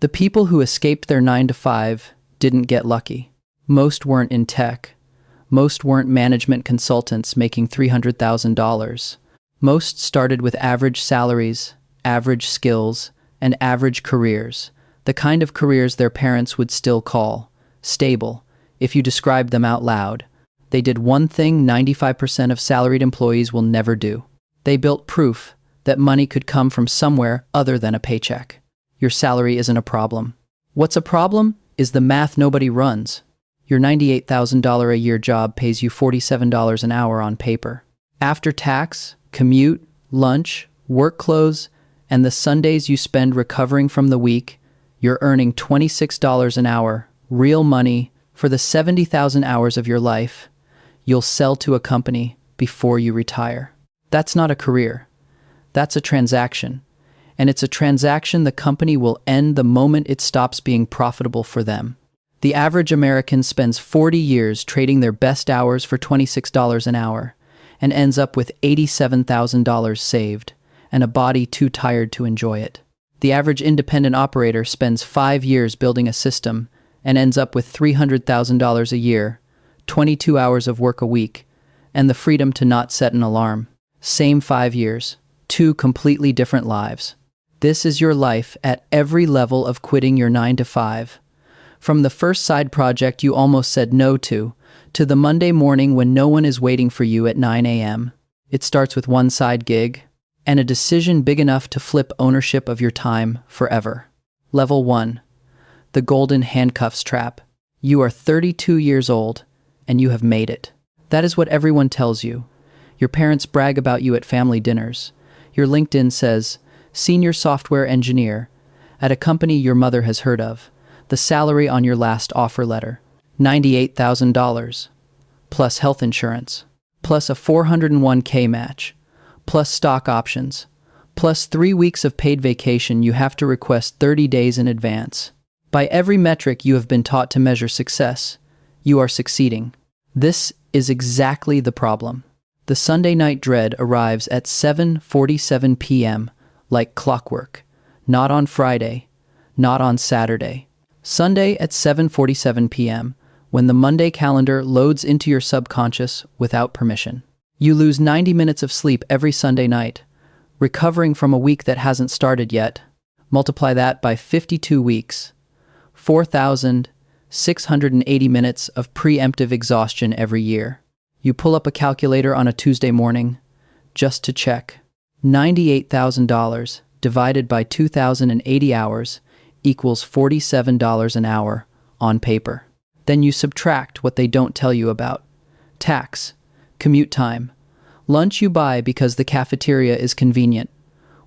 The people who escaped their 9 to 5 didn't get lucky. Most weren't in tech. Most weren't management consultants making $300,000. Most started with average salaries, average skills, and average careers, the kind of careers their parents would still call stable if you described them out loud. They did one thing 95% of salaried employees will never do. They built proof that money could come from somewhere other than a paycheck. Your salary isn't a problem. What's a problem is the math nobody runs. Your $98,000 a year job pays you $47 an hour on paper. After tax, commute, lunch, work clothes, and the Sundays you spend recovering from the week, you're earning $26 an hour, real money, for the 70,000 hours of your life you'll sell to a company before you retire. That's not a career. That's a transaction. And it's a transaction the company will end the moment it stops being profitable for them. The average American spends 40 years trading their best hours for $26 an hour and ends up with $87,000 saved and a body too tired to enjoy it. The average independent operator spends 5 years building a system and ends up with $300,000 a year, 22 hours of work a week, and the freedom to not set an alarm. Same 5 years, 2 completely different lives. This is your life at every level of quitting your 9 to 5. From the first side project you almost said no to the Monday morning when no one is waiting for you at 9 a.m. It starts with one side gig and a decision big enough to flip ownership of your time forever. Level 1. The golden handcuffs trap. You are 32 years old and you have made it. That is what everyone tells you. Your parents brag about you at family dinners. Your LinkedIn says, senior software engineer at a company your mother has heard of. The salary on your last offer letter, $98,000, plus health insurance, plus a 401k match, plus stock options, plus 3 weeks of paid vacation you have to request 30 days in advance. By every metric you have been taught to measure success, you are succeeding. This is exactly the problem. The Sunday night dread arrives at 7:47 p.m. like clockwork. Not on Friday, not on Saturday. Sunday at 7:47 p.m. when the Monday calendar loads into your subconscious without permission. You lose 90 minutes of sleep every Sunday night, recovering from a week that hasn't started yet. Multiply that by 52 weeks. 4,680 minutes of preemptive exhaustion every year. You pull up a calculator on a Tuesday morning just to check. $98,000 divided by 2,080 hours equals $47 an hour on paper. Then you subtract what they don't tell you about. Tax, commute time, lunch you buy because the cafeteria is convenient,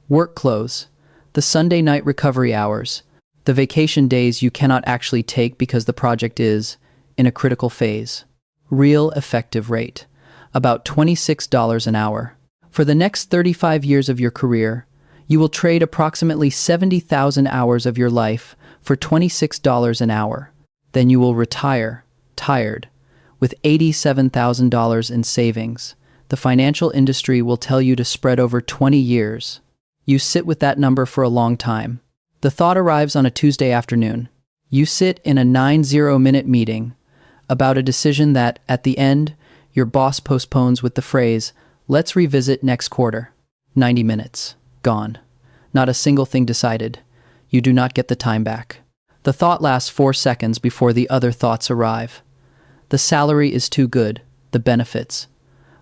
work clothes, the Sunday night recovery hours, the vacation days you cannot actually take because the project is in a critical phase. Real effective rate, about $26 an hour. For the next 35 years of your career, you will trade approximately 70,000 hours of your life for $26 an hour. Then you will retire, tired, with $87,000 in savings. The financial industry will tell you to spread over 20 years. You sit with that number for a long time. The thought arrives on a Tuesday afternoon. You sit in a 90-minute meeting about a decision that, at the end, your boss postpones with the phrase, "Let's revisit next quarter." 90 minutes. Gone. Not a single thing decided. You do not get the time back. The thought lasts 4 seconds before the other thoughts arrive. The salary is too good. The benefits.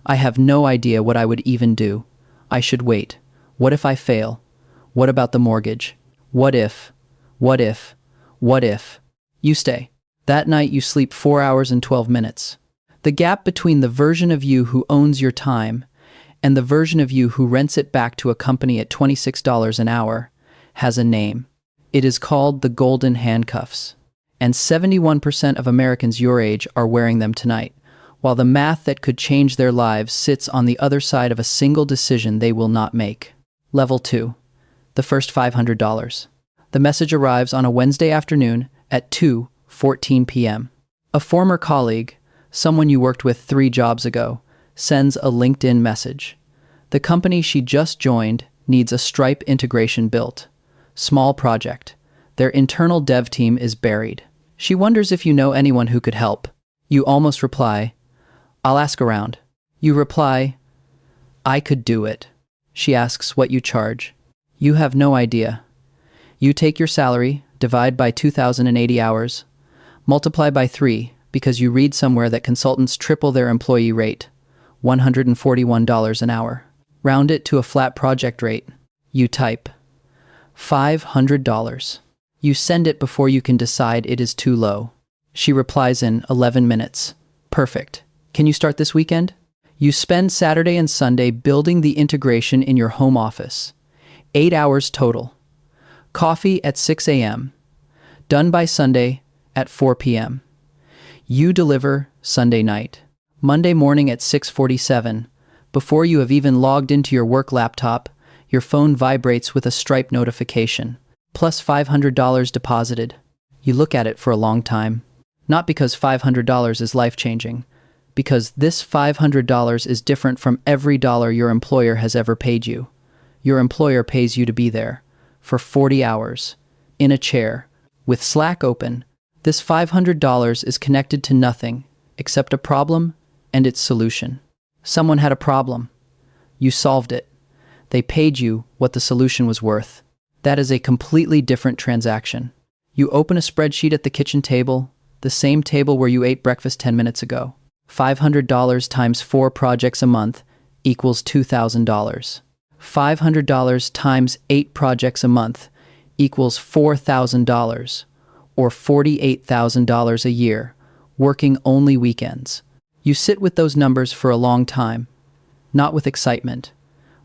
I have no idea what I would even do. I should wait. What if I fail? What about the mortgage? What if? What if? What if? You stay. That night you sleep 4 hours and 12 minutes. The gap between the version of you who owns your time and the version of you who rents it back to a company at $26 an hour has a name. It is called the golden handcuffs. And 71% of Americans your age are wearing them tonight, while the math that could change their lives sits on the other side of a single decision they will not make. Level 2. The first $500. The message arrives on a Wednesday afternoon at 2:14 p.m. A former colleague, someone you worked with 3 jobs ago, sends a LinkedIn message. The company she just joined needs a Stripe integration built. Small project. Their internal dev team is buried. She wonders if you know anyone who could help. You almost reply, "I'll ask around." You reply, "I could do it." She asks what you charge. You have no idea. You take your salary, divide by 2,080 hours, multiply by 3 because you read somewhere that consultants triple their employee rate, $141 an hour. Round it to a flat project rate. You type $500. You send it before you can decide it is too low. She replies in 11 minutes. Perfect. Can you start this weekend? You spend Saturday and Sunday building the integration in your home office. 8 hours total. Coffee at 6 a.m. Done by Sunday at 4 p.m. You deliver Sunday night. Monday morning at 6:47, before you have even logged into your work laptop, your phone vibrates with a Stripe notification, plus $500 deposited. You look at it for a long time. Not because $500 is life-changing, because this $500 is different from every dollar your employer has ever paid you. Your employer pays you to be there, for 40 hours, in a chair, with Slack open. This $500 is connected to nothing except a problem and its solution. Someone had a problem. You solved it. They paid you what the solution was worth. That is a completely different transaction. You open a spreadsheet at the kitchen table, the same table where you ate breakfast 10 minutes ago. $500 times 4 projects a month equals $2,000. $500 times 8 projects a month equals $4,000, or $48,000 a year, working only weekends. You sit with those numbers for a long time, not with excitement,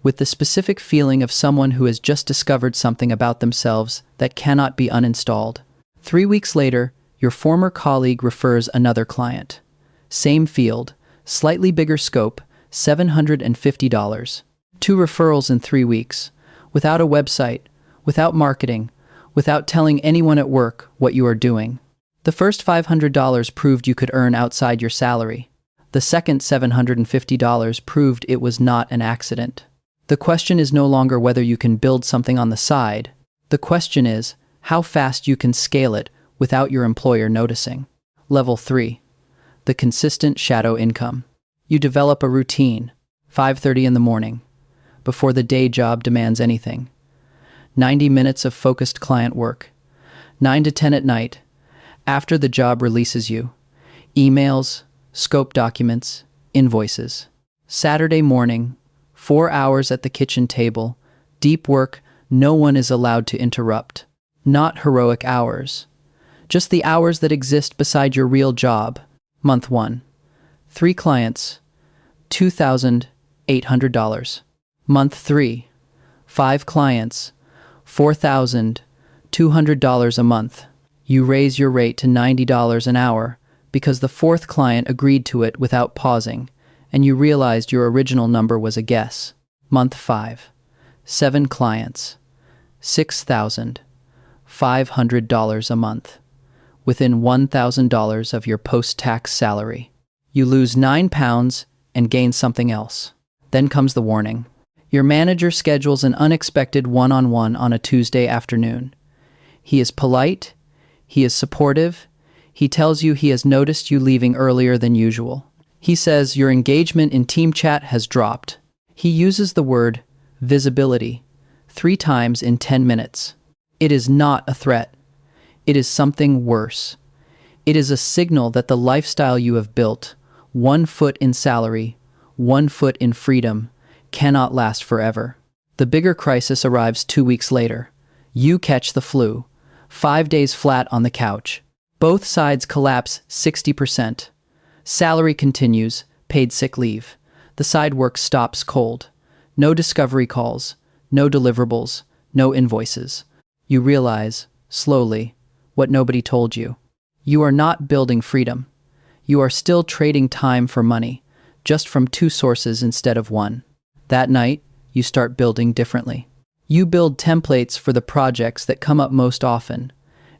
with the specific feeling of someone who has just discovered something about themselves that cannot be uninstalled. 3 weeks later, your former colleague refers another client. Same field, slightly bigger scope, $750. 2 referrals in 3 weeks, without a website, without marketing, without telling anyone at work what you are doing. The first $500 proved you could earn outside your salary. The second $750 proved it was not an accident. The question is no longer whether you can build something on the side. The question is how fast you can scale it without your employer noticing. Level 3. The consistent shadow income. You develop a routine, 5:30 in the morning, before the day job demands anything. 90 minutes of focused client work. 9 to 10 at night, after the job releases you. Emails, scope documents, invoices. Saturday morning, 4 hours at the kitchen table, deep work no one is allowed to interrupt. Not heroic hours. Just the hours that exist beside your real job. Month 1. 3 clients, $2,800. Month 3. 5 clients, $4,200 a month. You raise your rate to $90 an hour because the 4th client agreed to it without pausing, and you realized your original number was a guess. Month 5. 7 clients, $6,500 a month, within $1,000 of your post-tax salary. You lose 9 pounds and gain something else. Then comes the warning. Your manager schedules an unexpected one-on-one on a Tuesday afternoon. He is polite, he is supportive, he tells you he has noticed you leaving earlier than usual. He says your engagement in team chat has dropped. He uses the word visibility 3 times in 10 minutes. It is not a threat. It is something worse. It is a signal that the lifestyle you have built, 1 foot in salary, 1 foot in freedom, cannot last forever. The bigger crisis arrives 2 weeks later. You catch the flu, 5 days flat on the couch. Both sides collapse 60%. Salary continues, paid sick leave. The side work stops cold. No discovery calls, no deliverables, no invoices. You realize, slowly, what nobody told you. You are not building freedom. You are still trading time for money, just from 2 sources instead of 1. That night, you start building differently. You build templates for the projects that come up most often,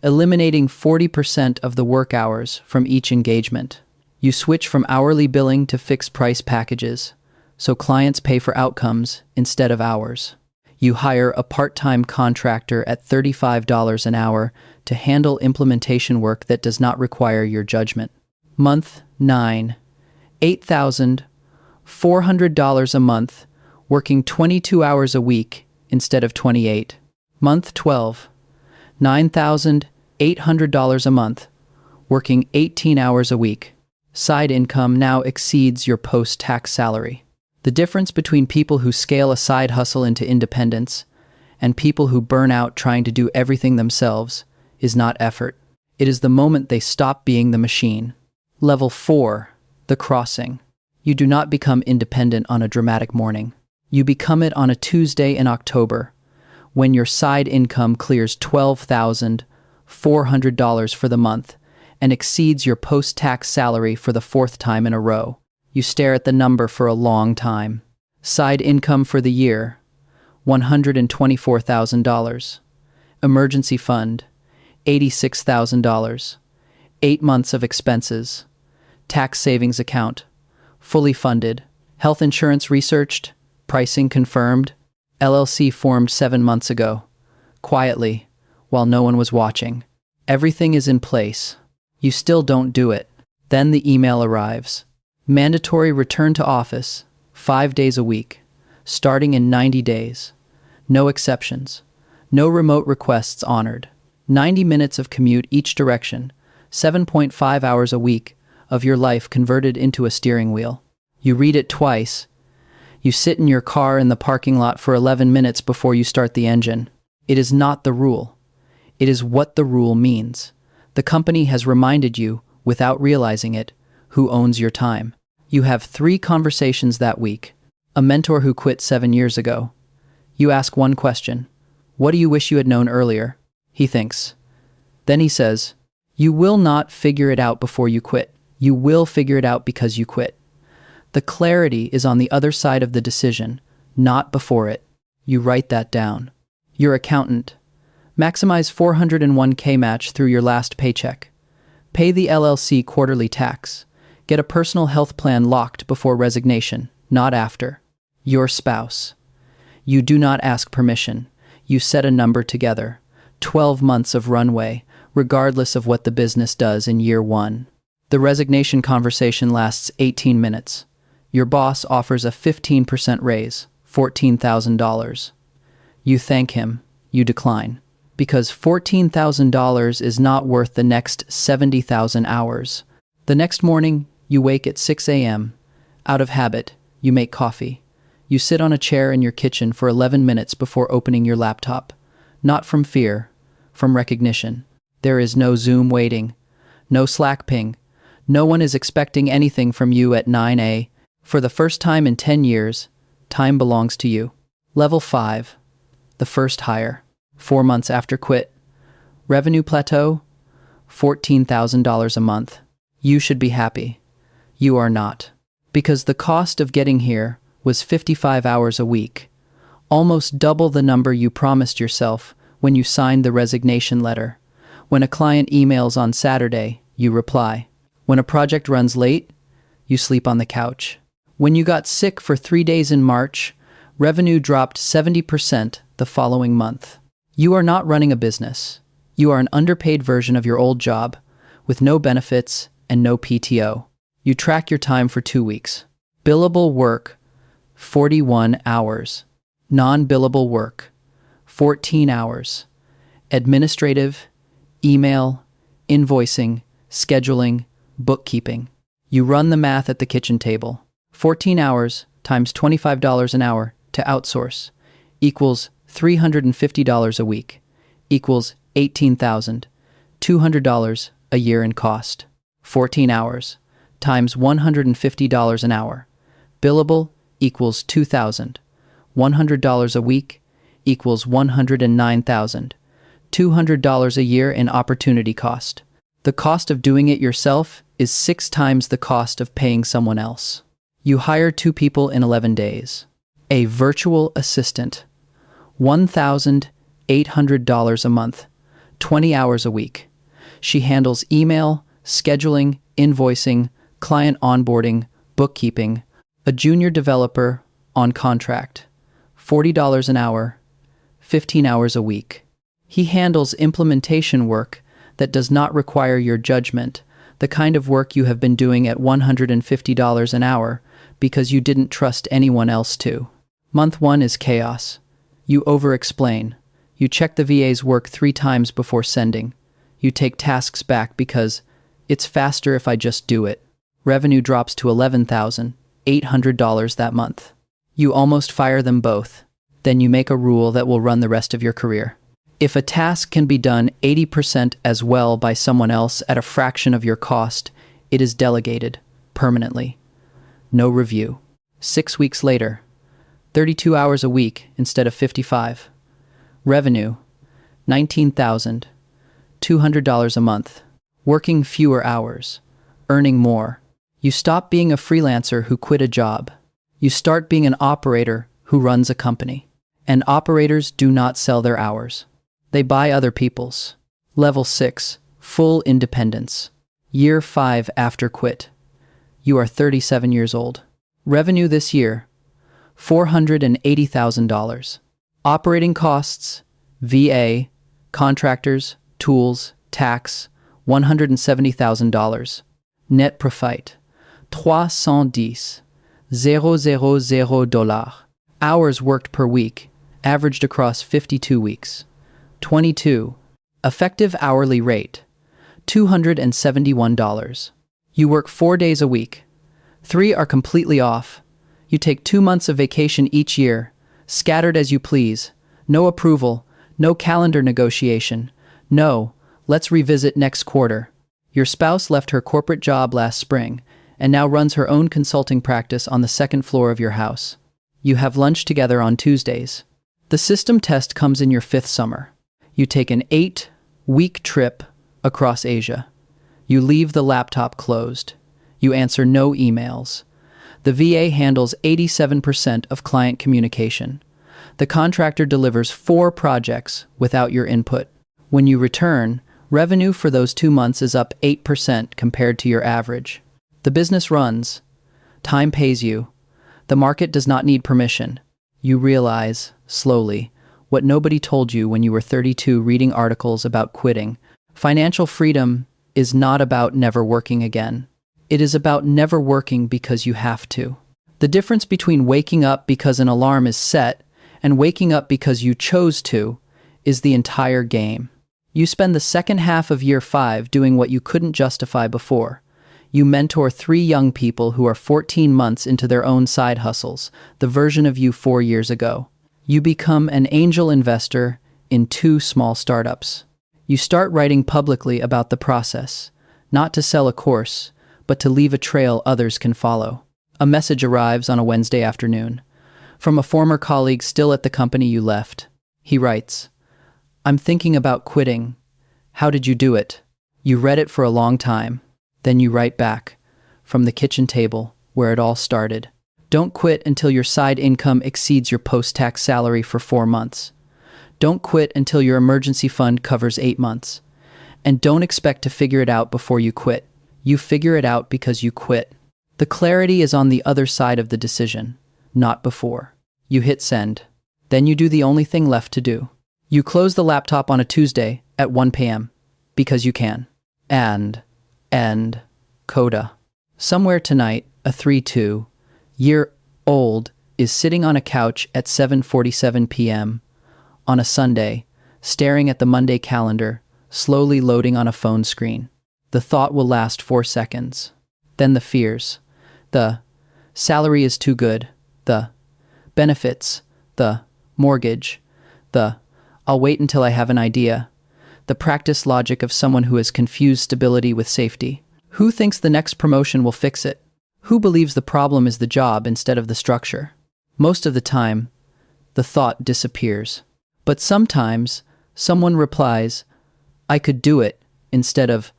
eliminating 40% of the work hours from each engagement. You switch from hourly billing to fixed price packages, so clients pay for outcomes instead of hours. You hire a part-time contractor at $35 an hour to handle implementation work that does not require your judgment. Month 9, $8,400 a month, working 22 hours a week instead of 28. Month 12, $9,800 a month, working 18 hours a week. Side income now exceeds your post-tax salary. The difference between people who scale a side hustle into independence and people who burn out trying to do everything themselves is not effort. It is the moment they stop being the machine. Level 4, the crossing. You do not become independent on a dramatic morning. You become it on a Tuesday in October, when your side income clears $12,400 for the month and exceeds your post-tax salary for the 4th time in a row. You stare at the number for a long time. Side income for the year, $124,000. Emergency fund, $86,000. 8 months of expenses. Tax savings account, fully funded. Health insurance researched, pricing confirmed. LLC formed 7 months ago, quietly, while no one was watching. Everything is in place. You still don't do it. Then the email arrives. Mandatory return to office, 5 days a week, starting in 90 days. No exceptions. No remote requests honored. 90 minutes of commute each direction, 7.5 hours a week of your life converted into a steering wheel. You read it twice. You sit in your car in the parking lot for 11 minutes before you start the engine. It is not the rule. It is what the rule means. The company has reminded you, without realizing it, who owns your time. You have 3 conversations that week. A mentor who quit 7 years ago. You ask one question. What do you wish you had known earlier? He thinks. Then he says, you will not figure it out before you quit. You will figure it out because you quit. The clarity is on the other side of the decision, not before it. You write that down. Your accountant. Maximize 401k match through your last paycheck. Pay the LLC quarterly tax. Get a personal health plan locked before resignation, not after. Your spouse. You do not ask permission. You set a number together. 12 months of runway, regardless of what the business does in year 1. The resignation conversation lasts 18 minutes. Your boss offers a 15% raise, $14,000. You thank him. You decline. Because $14,000 is not worth the next 70,000 hours. The next morning, you wake at 6 a.m. Out of habit, you make coffee. You sit on a chair in your kitchen for 11 minutes before opening your laptop. Not from fear, from recognition. There is no Zoom waiting, no Slack ping. No one is expecting anything from you at 9 a.m. For the first time in 10 years, time belongs to you. Level 5, the first hire. 4 months after quit. Revenue plateau, $14,000 a month. You should be happy. You are not. Because the cost of getting here was 55 hours a week, almost double the number you promised yourself when you signed the resignation letter. When a client emails on Saturday, you reply. When a project runs late, you sleep on the couch. When you got sick for 3 days in March, revenue dropped 70% the following month. You are not running a business. You are an underpaid version of your old job, with no benefits and no PTO. You track your time for 2 weeks. Billable work, 41 hours. Non-billable work, 14 hours. Administrative, email, invoicing, scheduling, bookkeeping. You run the math at the kitchen table. 14 hours times $25 an hour to outsource equals $350 a week, equals $18,200 a year in cost. 14 hours times $150 an hour. Billable equals $2,100 a week, equals $109,200 a year in opportunity cost. The cost of doing it yourself is 6 times the cost of paying someone else. You hire 2 people in 11 days. A virtual assistant, $1,800 a month, 20 hours a week. She handles email, scheduling, invoicing, client onboarding, bookkeeping. A junior developer on contract, $40 an hour, 15 hours a week. He handles implementation work that does not require your judgment, the kind of work you have been doing at $150 an hour because you didn't trust anyone else to. Month 1 is chaos. You over-explain. You check the VA's work 3 times before sending. You take tasks back because it's faster if I just do it. Revenue drops to $11,800 that month. You almost fire them both. Then you make a rule that will run the rest of your career. If a task can be done 80% as well by someone else at a fraction of your cost, it is delegated permanently. No review. 6 weeks later, 32 hours a week instead of 55. Revenue, $19,200 a month. Working fewer hours. Earning more. You stop being a freelancer who quit a job. You start being an operator who runs a company. And operators do not sell their hours. They buy other people's. Level 6, full independence. Year 5 after quit. You are 37 years old. Revenue this year, $480,000. Operating costs, VA, contractors, tools, tax, $170,000. Net profit, $310,000. Hours worked per week, averaged across 52 weeks. 22. Effective hourly rate, $271. You work 4 days a week. 3 are completely off. You take 2 months of vacation each year, scattered as you please. No approval, no calendar negotiation. No, let's revisit next quarter. Your spouse left her corporate job last spring and now runs her own consulting practice on the 2nd floor of your house. You have lunch together on Tuesdays. The system test comes in your 5th summer. You take an 8-week trip across Asia. You leave the laptop closed. You answer no emails. The VA handles 87% of client communication. The contractor delivers 4 projects without your input. When you return, revenue for those 2 months is up 8% compared to your average. The business runs. Time pays you. The market does not need permission. You realize, slowly, what nobody told you when you were 32 reading articles about quitting. Financial freedom is not about never working again. It is about never working because you have to. The difference between waking up because an alarm is set and waking up because you chose to is the entire game. You spend the second half of year 5 doing what you couldn't justify before. You mentor 3 young people who are 14 months into their own side hustles, the version of you 4 years ago. You become an angel investor in 2 small startups. You start writing publicly about the process, not to sell a course, but to leave a trail others can follow. A message arrives on a Wednesday afternoon from a former colleague still at the company you left. He writes, "I'm thinking about quitting. How did you do it?" You read it for a long time. Then you write back, from the kitchen table, where it all started. Don't quit until your side income exceeds your post-tax salary for 4 months. Don't quit until your emergency fund covers 8 months. And don't expect to figure it out before you quit. You figure it out because you quit. The clarity is on the other side of the decision, not before. You hit send. Then you do the only thing left to do. You close the laptop on a Tuesday at 1 p.m. because you can. And coda. Somewhere tonight, a 32-year-old is sitting on a couch at 7:47 p.m. on a Sunday, staring at the Monday calendar, slowly loading on a phone screen. The thought will last 4 seconds. Then the fears. The salary is too good. The benefits. The mortgage. The I'll wait until I have an idea. The practice logic of someone who has confused stability with safety. Who thinks the next promotion will fix it? Who believes the problem is the job instead of the structure? Most of the time, the thought disappears. But sometimes, someone replies, "I could do it," instead of,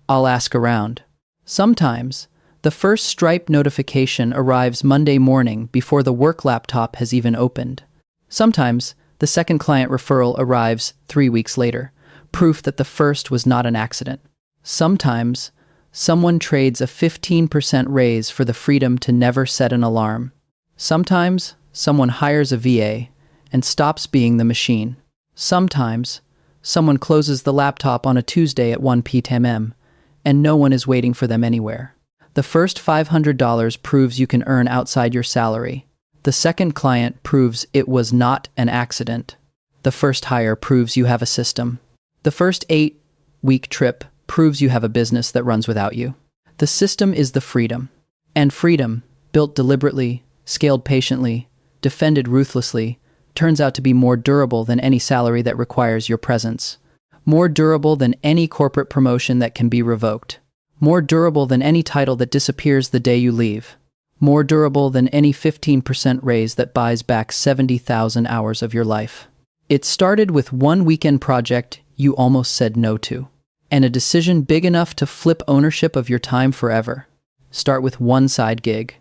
"I'll ask around." Sometimes, the first Stripe notification arrives Monday morning before the work laptop has even opened. Sometimes, the second client referral arrives 3 weeks later, proof that the first was not an accident. Sometimes, someone trades a 15% raise for the freedom to never set an alarm. Sometimes, someone hires a VA and stops being the machine. Sometimes, someone closes the laptop on a Tuesday at 1 p.m. and no one is waiting for them anywhere. The first $500 proves you can earn outside your salary. The second client proves it was not an accident. The first hire proves you have a system. The first 8-week trip proves you have a business that runs without you. The system is the freedom. And freedom, built deliberately, scaled patiently, defended ruthlessly, turns out to be more durable than any salary that requires your presence. More durable than any corporate promotion that can be revoked. More durable than any title that disappears the day you leave. More durable than any 15% raise that buys back 70,000 hours of your life. It started with one weekend project you almost said no to, and a decision big enough to flip ownership of your time forever. Start with one side gig.